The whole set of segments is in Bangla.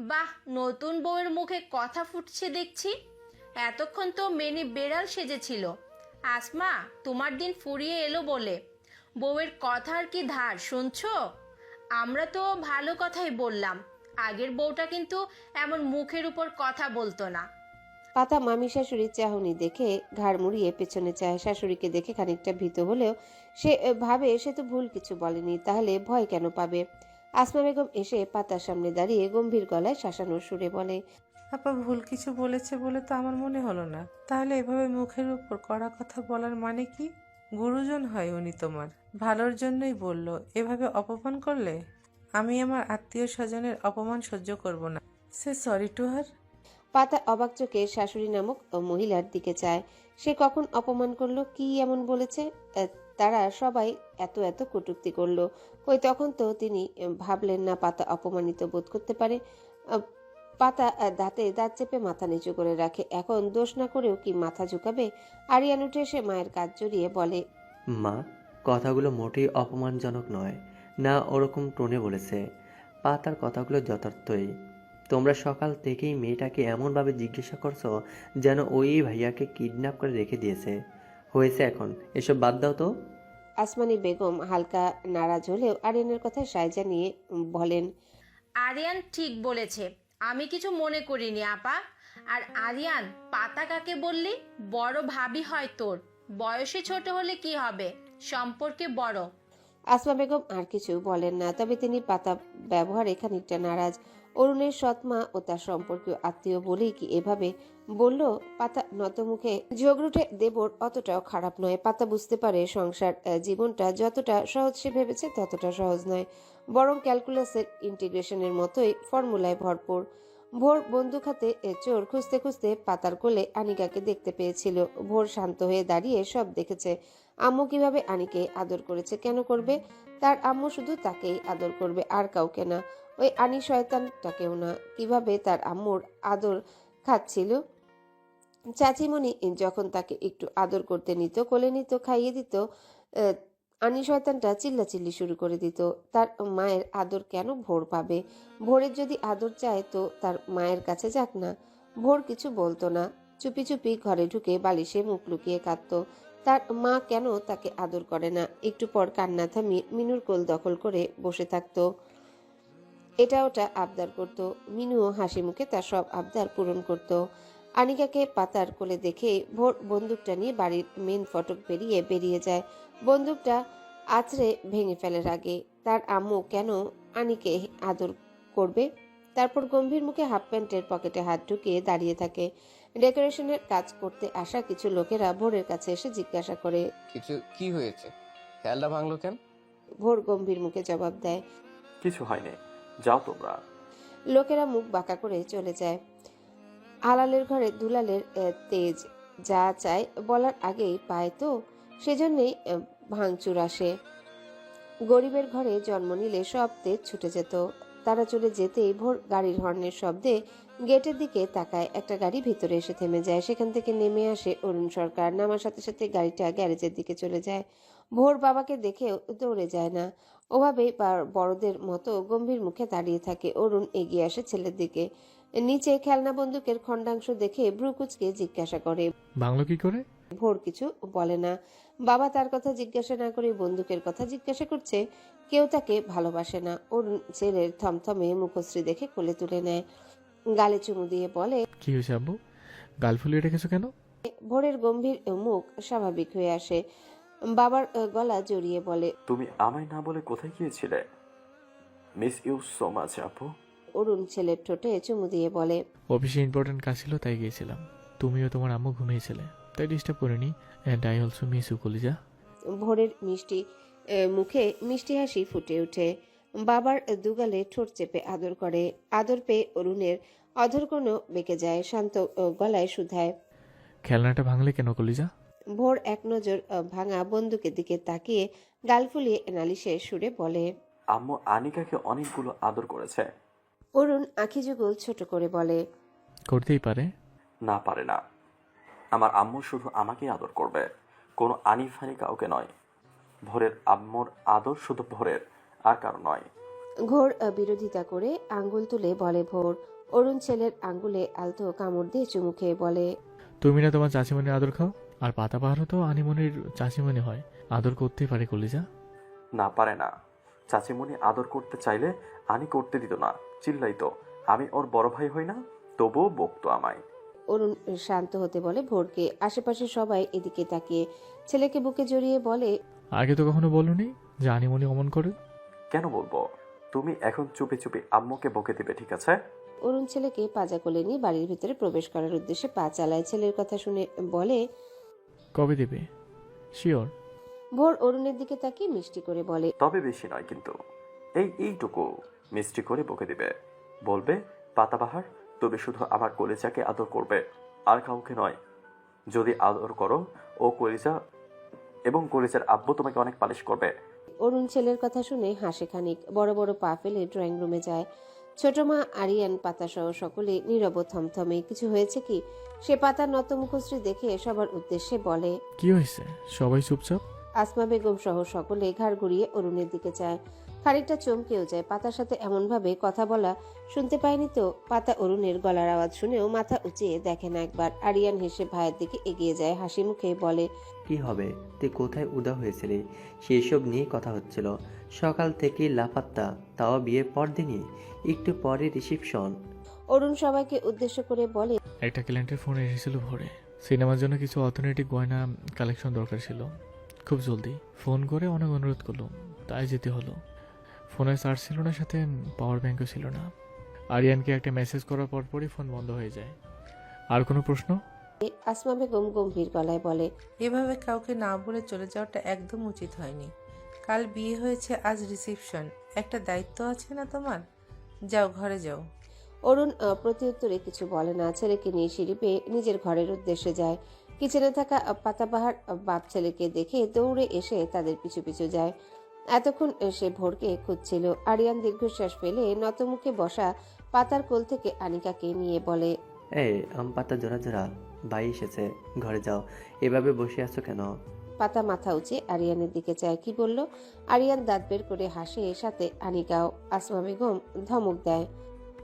বাহ, নতুন বউয়ের মুখে কথা ফুটছে দেখছি। এতক্ষণ তো মেনে বেড়াল সেজেছিল। আসমা, তোমার দিন ফুরিয়ে এলো বলে। বউয়ের কথার কি ধার শুনছো? আমরা তো ভালো কথাই বললাম। আগের বউটা কিন্তু এমন মুখের উপর কথা বলতো না। পাতা মামি শাশুড়ির চাহনি দেখে ঘাড় মুড়িয়ে পেছনে চায়। শাশুড়িকে দেখে খানিকটা ভীত হলেও সে ভাবে সে তো ভুল কিছু বলেনি, তাহলে ভয় কেন পাবে। আসমা বেগম এসে পাতার সামনে দাঁড়িয়ে গম্ভীর গলায় শাসানোর সুরে বলে, আপা ভুল কিছু বলেছে বলে তো আমার মনে হলো না। তাহলে এভাবে মুখের উপর কড়া কথা বলার মানে কি? গুরুজন হয় উনি তোমার, ভালোর জন্যই বলল। এভাবে অপমান করলে আমি আমার আত্মীয় স্বজনের অপমান সহ্য করব না। Say sorry to her. পাতা অবাক চোখে শাশুড়ি নামক মহিলার দিকে চায়। সে কখন অপমান করলো, কি এমন বলেছে তারা সবাই এত এত কটূক্তি করলো? কই তখন তো তিনি ভাবলেন না পাতা অপমানিত বোধ করতে পারে। আহ, পাতা দাঁতে দাঁত চেপে মাথা নিচু করে রাখে। এখন দোষ না করেও কি মাথা ঝুঁকাবে? আরিয়ান উঠে এসে মায়ের কাজ জড়িয়ে বলে, মা, কথাগুলো মোটেই অপমানজনক নয়। না, ওরকম টোনে বলেছে। পাতার কথাগুলো যথার্থই। তোমরা সকাল থেকেই মেয়েটাকে এমনভাবে জিজ্ঞাসা করছো যেন ওই ভাইয়াকে কিডন্যাপ করে রেখে দিয়েছে। হয়েছে, এখন এসব বাদ দাও তো। আসমানি বেগম হালকা নারাজ হলেও আরিয়ানের কথায় সায় জানিয়ে বলেন, আরিয়ান ঠিক বলেছে, আমি কিছু মনে করিনি আপা। আর আরিয়ান, পাতা কাকে বললি? বড় ভাবি হয় তোর। বয়সে ছোট হলে কি হবে, সম্পর্কে বড়। আসমা বেগম আর কিছু বলেন না, তবে তিনি পাতা ব্যবহারে খানিকটা নারাজ। অরুণের সৎমা ও তার সম্পর্কীয় আত্মীয় বলেই কি এভাবে বলল? পাতা নতমুখে ঝগড়ুটে দেবর অতটাও খারাপ নয়। পাতা বুঝতে পারে সংসার জীবনটা যতটা সহজ সে ভেবেছে ততটা সহজ নয়, বরং ক্যালকুলাসের ইন্টিগ্রেশনের মতোই ফর্মুলায় ভরপুর। ভোর বন্দুক হাতে চোর খুঁজতে খুঁজতে পাতার কোলে আনিকাকে দেখতে পেয়েছিল। ভোর শান্ত হয়ে দাঁড়িয়ে সব দেখেছে। আম্মু কিভাবে আনিকে আদর করেছে, কেন করবে? তার আম্মু শুধু তাকেই আদর করবে, আর কাউকে না। ওই আনি শয়তানটাকেও না। কিভাবে তার আম্মুর আদর খাচ্ছিল। চাচিমণি যখন তাকে একটু আদর করতে নিত, কোলে নিত, খাইয়ে দিত, আহ, আনি শয়তানটা চিল্লাচিল্লি শুরু করে দিত। তার মায়ের আদর কেন ভোর পাবে? ভোরের যদি আদর চায় তো তার মায়ের কাছে যাক না। ভোর কিছু বলতো না, চুপি চুপি ঘরে ঢুকে বালিশে মুখ লুকিয়ে কাঁদতো। তার মা কেন তাকে আদর করে না? একটু পর কান্না থামিয়ে মিনুর কোল দখল করে বসে থাকতো, এটা ওটা আবদার করত। মিনুও হাসি মুখে তার সব আবদার পূরণ করত। আনিকাকে পাতার কোলে দেখে ভোর বন্দুকটা নিয়ে বাড়ির মেন ফটক পেরিয়ে বেরিয়ে যায়। বন্দুকটা আছড়ে ভেঙে ফেলার আগে তার আম্মু কেন আনিকে আদর করবে? তারপর গম্ভীর মুখে হাফ প্যান্টের পকেটে হাত ঢুকিয়ে দাঁড়িয়ে থাকে। ডেকোরেশনের কাজ করতে আসা কিছু লোকেরা ভোরের কাছে এসে জিজ্ঞাসা করে। কিছু কি হয়েছে? খেয়ালটা ভাঙলো কেন? ভোর গম্ভীর মুখে জবাব দেয়, কিছু হয়নি, যাও তোমরা। লোকেরা মুখ বাঁকা করে চলে যায়। আলালের ঘরে দুলালের তেজ যা চায় বলার আগেই পায় তো, সেজন্যই ভাঙচুর আসে। গরিবের ঘরে জন্ম নিলে সব তেজ ছুটে যেত। তারা চলে যেতেই ভোর গাড়ির হর্নের শব্দে গেটের দিকে তাকায়। একটা গাড়ি ভিতরে এসে থেমে যায়। সেখান থেকে নেমে আসে অরুণ সরকার। নামার সাথে সাথে গাড়িটা গ্যারেজের দিকে চলে যায়। ভোর বাবাকে দেখেও দৌড়ে যায় না, ওভাবেই বড়দের মতো গম্ভীর মুখে দাঁড়িয়ে থাকে। অরুণ এগিয়ে আসে ছেলের দিকে। নিচে খেলনা বন্দুকের খণ্ডাংশ দেখে ভ্রুকুচকে জিজ্ঞাসা করে। বাংলো কি করে? ভোর কিছু বলে না। বাবা তার কথা জিজ্ঞাসা না করে বন্দুকের কথা জিজ্ঞাসা করছে। কেউ তাকে ভালোবাসে না। অরুণ ছেলের থমথমে মুখশ্রী দেখে কোলে তুলে নেয়, গালে চুমু দিয়ে বলে, কি হয়েছে আব্বু? গাল ফুলিয়ে রেখেছো কেন? ভোরের গম্ভীর মুখ স্বাভাবিক হয়ে আসে। বাবার গলা জড়িয়ে বলে, তুমি আমায় না বলে কোথায় গিয়েছিলে? মিস ইউ সো মাচ আপু। অরুণ ছেলের ঠোঁটে চুমু দিয়ে বলে, অফিসে ইম্পর্টেন্ট কাজ ছিল তাই গিয়েছিলাম। তুমিও তোমার আম্মু ঘুমিয়েছিলে তাই ডিস্টার্ব করিনি। And I also miss you কলিজা। ভোরের মিষ্টি মুখে মিষ্টি হাসি ফুটে ওঠে। বাবার দুগালে ঠোঁট চেপে আদর করে। আদর পেয়ে অরুণের অধরকোণও বেঁকে যায়। শান্ত গলায় শুধায়। খেলনাটা ভাঙলে কেন কলিজা? ভোর এক নজর ভাঙা বন্দুকের দিকে তাকিয়ে গাল ফুলিয়ে নালিশের সুরে বলে। আম্মু আনিকাকে অনেকগুলো আদর করেছে। অরুণ আখি যুগল ছোট করে বলে, করতেই পারে। না, পারে না। আমার আম্মু শুধু আমাকেই আদর করবে, কোনো আনি ফানি কাউকে নয়। ভোরের আম্মুর আদর শুধু ভোরের, আর কারো নয়। ঘোর বিরোধিতা করে আঙ্গুল তুলে বলে ভোর। অরুণ ছেলের আঙ্গুলে আলতো কামড় দিয়ে চুমু খেয়ে বলে, তুমি না তোমার চাচিমণির আদর খাও, আর পাতাবাহারও তো আনিমনির চাচিমণি হয়, আদর করতেই পারে কলিজা। না পারে না। চাচিমণি আদর করতে চাইলে আনি করতে দিত না, চিল্লাইতো। আমি ওর বড় ভাই হই না, তবুও বকতো আমায়। অরুণ শান্ত হতে বলে ভোরকে। আশেপাশে সবাই এদিকে তাকিয়ে ছেলেকে বুকে জড়িয়ে বলে, আগে তো কখনো বলনি যে আনিমনি অমন করে। কেন বলবো? তুমি এখন চুপি চুপি আম্মুকে বকে দিবে, ঠিক আছে? অরুণ ছেলেকে পাজা কোলে নিয়ে বাড়ির ভিতরে প্রবেশ করার উদ্দেশ্যে পা চালায়। ছেলের কথা শুনে বলে, কবে দেবে? শিওর? ভোর অরুণের দিকে তাকিয়ে মিষ্টি করে বলে, তবে বেশি নয় কিন্তু, এইটুকু মিষ্টি করে বকে দিবে। বলবে, পাতাবাহার, তুমি শুধু আমার কলিজাকে আদর করবে, আর কাউকে নয়। যদি আদর করো, ও কলিজা এবং কলিজার আব্বু তোমাকে অনেক পালিশ করবে। অরুণ ছেলের কথা শুনে হাসে খানিক। বড় বড় পা ফেলে ড্রয়িং রুমে যায়। ছোট মা, আরিয়ান, পাতা সহ সকলে নীরব থমথমে। কিছু হয়েছে কি? সে পাতার নত মুখশ্রী দেখে সবার উদ্দেশ্যে বলে, কি হয়েছে? সবাই চুপচাপ। আসমা বেগম সহ সকলে ঘাড় ঘুরিয়ে অরুণের দিকে চায়। খানিকটা চমকেও যায়। পাতার সাথে এমনভাবে কথা বলা শুনতে পায়নি তো। পাতা অরুণের গলার আওয়াজ শুনেও মাথা উঁচিয়ে দেখে না একবার। আরিয়ান হেসে ভাইয়ের দিকে এগিয়ে যায়, হাসি মুখে বলে, কি হবে? তুই কোথায় উদা হয়েছিলি? সেসব নিয়ে কথা হচ্ছিল। সকাল থেকেই লাপাত্তা, তাও বিয়ের পর দিনই। একটু পরে রিসিপশন। অরুণ সবাইকে উদ্দেশ্য করে বলে, একটা ক্লায়েন্টের ফোন এসেছিল ভোরে, সিনেমার জন্য কিছু অর্থনৈতিক গয়না কালেকশন দরকার ছিল, খুব জলদি। ফোন করে অনেক অনুরোধ করলো, তাই যেতে হলো। ফোনে চার্জ ছিল না, সাথে পাওয়ার ব্যাঙ্কও ছিল না। আরিয়ানকে একটা মেসেজ করার পরপরই ফোন বন্ধ হয়ে যায়। আর কোনো প্রশ্ন? আসমা বেগম গম্ভীর গলায় বলে, এভাবে কাউকে না বলে চলে যাওয়াটা একদম উচিত হয়নি। কাল বিয়ে হয়েছে, আজ রিসেপশন। একটা দায়িত্ব আছে না তোমার? যাও, ঘরে যাও। অরুণ প্রত্যুত্তরে কিছু বলে না। ছেলেকে নিয়ে সিঁড়ি পেয়ে নিজের ঘরের উদ্দেশ্যে যায়। কিচেনে থাকা পাতাবাহার বাপ ছেলেকে দেখে দৌড়ে এসে তাদের পিছু পিছু যায়। এতক্ষণ সে ভোরকে খুঁজছিল। আরিয়ান দীর্ঘশ্বাস ফেলে নতমুখে বসা পাতার কোল থেকে আনিকাকে নিয়ে বলে, এই আম পাতা জোড়া জোড়া, ভাই এসেছে, ঘরে যাও। এভাবে বসে আছো কেন? পাতা মাথা উঁচিয়ে আরিয়ানের দিকে চায়। কি বলল? আরিয়ান দাঁত বের করে হাসে, সাথে আনিকাও। আসমা বেগম ধমক দেয়।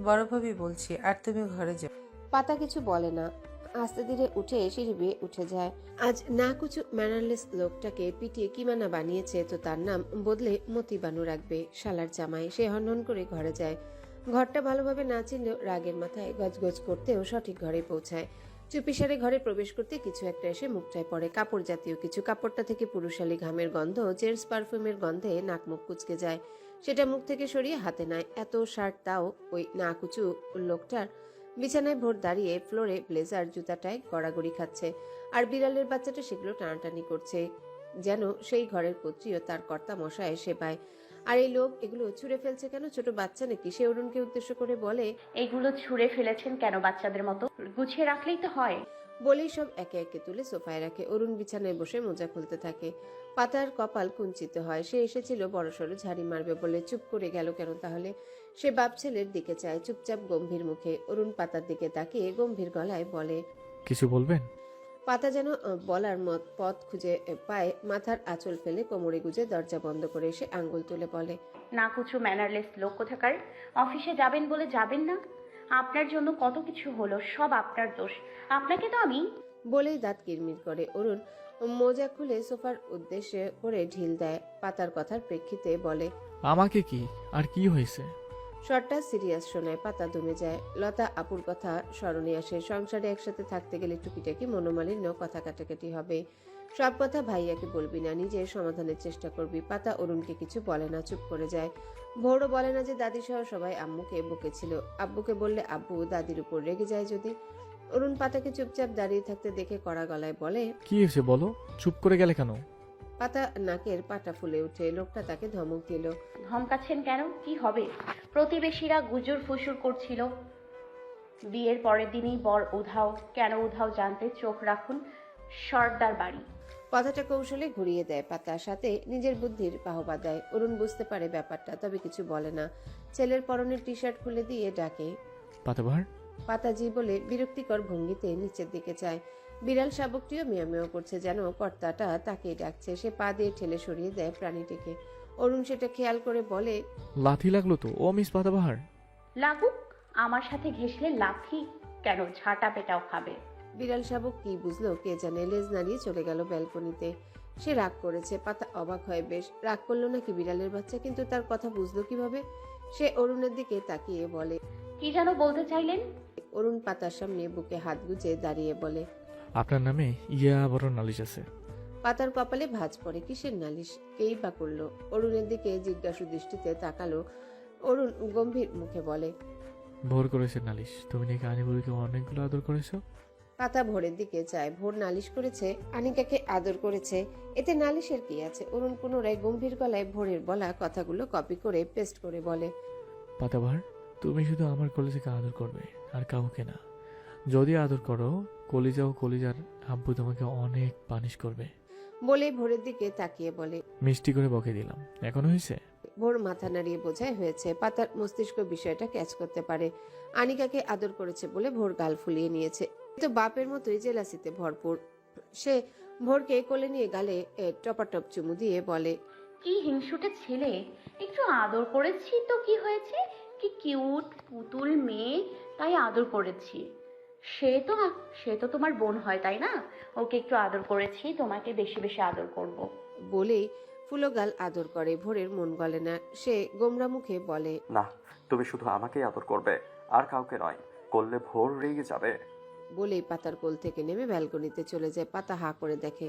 বড় ভাবি বলছি, আর তুমি ঘরে যাও। পাতা কিছু বলে না, আস্তে ধীরে উঠে সিঁড়ি বেয়ে উঠে যায়। আজ না কিছু ম্যানারলেস লোকটাকে পিটিয়ে কিমানা বানিয়েছে, তো তার নাম বদলে মতি বানু রাখবে। শালার জামাই। সে হনহন করে ঘরে যায়। ঘরটা ভালোভাবে না চিনলেও রাগের মাথায় গজগজ করতেও সঠিক ঘরে পৌঁছায়। চুপিসারে ঘরে প্রবেশ করতে কিছু একটা এসে মুখটায় পড়ে, কাপড় জাতীয় কিছু। কাপড়টা থেকে পুরুষালী ঘামের গন্ধ, জেন্টস পারফিউমের গন্ধে নাক মুখ কুচকে যায়। সেটা মুখ থেকে সরিয়ে হাতে নেয়। এত শার্ট, তাও ওই না কুচু লোকটার। বিছানায় ভোর দাঁড়িয়ে ফ্লোরে ব্লেজার জুতাটায় গড়াগড়ি খাচ্ছে, আর বিড়ালের বাচ্চাটা সেগুলো টানাটানি করছে, যেন সেই ঘরের কর্ত্রীও তার কর্তা মশায় সেবায়। আর এই লোক এগুলো ছুঁড়ে ফেলছে কেন? ছোট বাচ্চা নাকি? সে অরুণকে উদ্দেশ্য করে বলে, এগুলো ছুঁড়ে ফেলেছেন কেন? বাচ্চাদের মতো গুছিয়ে রাখলেই তো হয়। বলেই সব একে একে তুলে সোফায় রাখে। অরুণ বিছানায় বসে মোজা খুলতে থাকে। পাতার কপাল কুঞ্চিত হয়। সে এসেছিল বড়সড় ঝাড়ি মারবে বলে, চুপ করে গেল কেন তাহলে? সে বাপ ছেলের দিকে চায়, চুপচাপ গম্ভীর মুখে। অরুণ পাতার দিকে তাকিয়ে গম্ভীর গলায় বলে, কিছু বলবেন? পাতা যেন বলার পথ খুঁজে পায়। মাথার আঁচল ফেলে কোমরে গুজে দরজা বন্ধ করে এসে আঙ্গুল তুলে বলে, না কুচু ম্যানারলেস লোক কোথাকার। অফিসে যাবেন বলে যাবেন না? আপনার জন্য কত কিছু হলো, সব আপনার দোষ। আপনাকে তো আমি। বলেই দাঁত কিরমির করে। অরুণ মোজা খুলে সোফার উদ্দেশ্যে করে ঢিল দেয়। পাতার কথার প্রেক্ষিতে বলে, আমাকে কি? আর কি হয়েছে? শর্টটা সিরিয়াস শোনায়। পাতা দমে যায়। লতা আপুর কথা স্মরণে আসে। সংসারে একসাথে থাকতে গেলে টুকিটাকি মনোমালিন্য, কথা কাটাকাটি হবে। সব কথা ভাইয়াকে বলবি না, নিজের সমাধানের চেষ্টা করবি। পাতা অরুণকে কিছু বলে না, চুপ করে যায়। ভোরও বলে না যে দাদি সহ সবাই আম্মুকে বকেছিল। আব্বুকে বললে আব্বু দাদির উপর রেগে যায় যদি। অরুণ পাতাকে চুপচাপ দাঁড়িয়ে থাকতে দেখে কড়া গলায় বলে, কি হয়েছে বলো? চুপ করে গেলে কেন? পাতা নাকের পাটা ফুলে উঠে। লোকটা তাকে ধমক দিল। ধমকাচ্ছেন কেন? কি হবে? প্রতিবেশীরা গুজুর ফুসুর করছিল বিয়ের পরের দিনই বর উধাও। কেন উধাও জানতে চোখ রাখুন সর্দার বাড়ি। কথাটা কৌশলে ঘুরিয়ে দেয় পাতার সাথে নিজের বুদ্ধির বাহবা দেয়। অরুণ বুঝতে পারে ব্যাপারটা, তবে কিছু বলে না। ছেলের পরনের টি শার্ট খুলে দিয়ে ডাকে, পাতাবাহার। পাতাজি বলে বিরক্তিকর ভঙ্গিতে নিচের দিকে চায়। বিড়াল শাবকটিও মেয় মেয় করছে, যেন কর্তাটা তাকেই ডাকছে। সে পা দিয়ে ঠেলে সরিয়ে দেয় প্রাণীটিকে। অরুণ সেটা খেয়াল করে বলে, লাথি লাগলো তো ও মিস পাতাবাহার। লাগুক, আমার সাথে ঘেসলে লাথি কেন, ঝাঁটা পেটাও খাবে। বিড়াল শাবক কি বুঝলো কে জানে, লেজ নাড়িয়ে চলে গেল ব্যালকনিতে। সে রাগ করেছে। পাতা অবাক হয়, বেশ রাগ করলো নাকি বিড়ালের বাচ্চা, কিন্তু তার কথা বুঝলো কিভাবে? সে অরুণের দিকে তাকিয়ে বলে। কি যেন বলতে চাইলেন? অরুণ পাতার সামনে বুকে হাত গুজে দাঁড়িয়ে বলে। আপনার নামে ইয়া বড় নালিশ আছে। পাতার কপালে ভাঁজ পড়ে। কিসের নালিশ? কেই বা করলো? অরুণের দিকে জিজ্ঞাসু দৃষ্টিতে তাকালো। অরুণ গম্ভীর মুখে বলে। ভোর করেছে নালিশ, তুমি নাকি আনিবুড়িকে অনেকগুলো আদর করেছো। পাতা ভোরের দিকে চায়। ভোর নালিশ করেছে আনিকাকে আদর করেছে, এতে নালিশের কি আছে? অরুণ পুনরায় গম্ভীর গলায় ভোরের বলা কথাগুলো কপি করে পেস্ট করে বলে। পাতাবাহার, তুমি শুধু আমার কলেজাকে আদর করবে, আর কাউকে না। যদি আদর করো, কলিজা ও কলিজার আব্বু তোমাকে অনেক পানিশ করবে। বলে ভোরের দিকে তাকিয়ে বলে। মিষ্টি করে বকে দিলাম, এখন হয়েছে? ভোর মাথা নাড়িয়ে বোঝায় হয়েছে। পাতার মস্তিষ্ক বিষয়টা ক্যাচ করতে পারে। আনিকাকে আদর করেছে বলে ভোর গাল ফুলিয়ে নিয়েছে, তো বাপের মতোই জেলাসিতে ভরপুর। সে ভোরকে কোলে নিয়ে গালে টপাটপ চুমু দিয়ে বলে। কি হিংসুটে ছেলে, একটু আদর করেছি তো কি হয়েছে, কি কিউট পুতুল মেয়ে, তাই আদর করেছি। সে তো তোমার বোন হয়, তাই না? ওকে একটু আদর করেছি, তোমাকে বেশি বেশি আদর করব। বলেই ফুলো গাল আদর করে। ভোরের মন গলে না। সে গোমরা মুখে বলে। না, তুমি শুধু আমাকেই আদর করবে, আর কাউকে নয়। করলে ভোর রেগে যাবে। বলেই পাতার কোল থেকে নেমে ব্যালকনিতে চলে যায়। পাতা হা করে দেখে।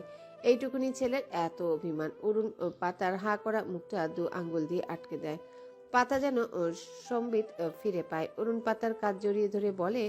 এইটুকুনি ছেলের এত অভিমান। অরুণ পাতার হা করা মুখটা দু আঙ্গুল দিয়ে আটকে দেয়। পাতা যেন সম্বিত ফিরে পায়। অরুণ পাতার কাজ জড়িয়ে ধরে বলে।